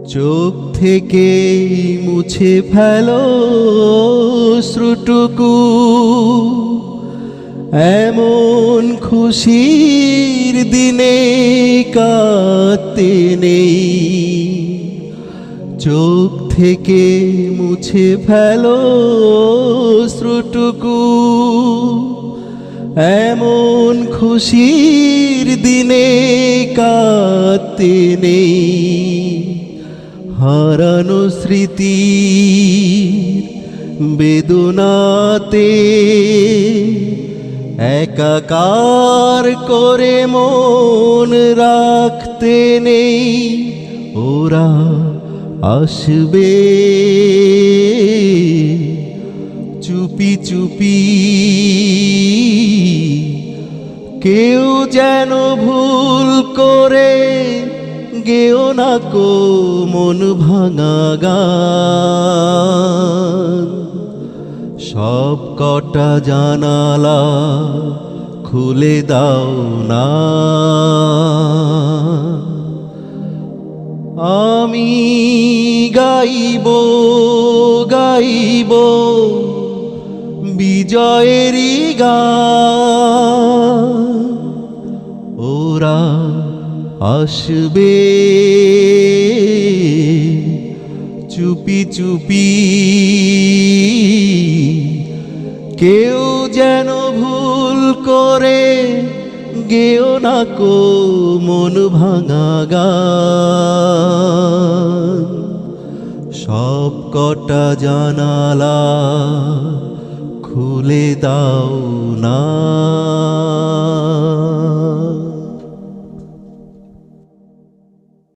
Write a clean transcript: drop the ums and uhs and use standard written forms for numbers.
চোখ থেকে মুছে ফেলো শ্রুটুকু, এমন খুশির দিনে কাঁদতে নেই। চোখ থেকে মুছে ফেলো শ্রুটুকু, এমন খুশির দিনে কাঁদতে নেই। হারানো স্মৃতির বেদনাতে একাকার করে মন রাখতে নেই। ওরা আসবে চুপি চুপি, কেউ যেন ভুল করে গেও না কো মন ভাঙা গান। সব কটা জানালা খুলে দাও না, আমি গাইব গাইব বিজয়েরই গান। ওরা আসবে চুপি চুপি, কেউ যেন ভুল করে গেও না কো মন ভাঙা গান। সব কটা জানালা খুলে দাও না।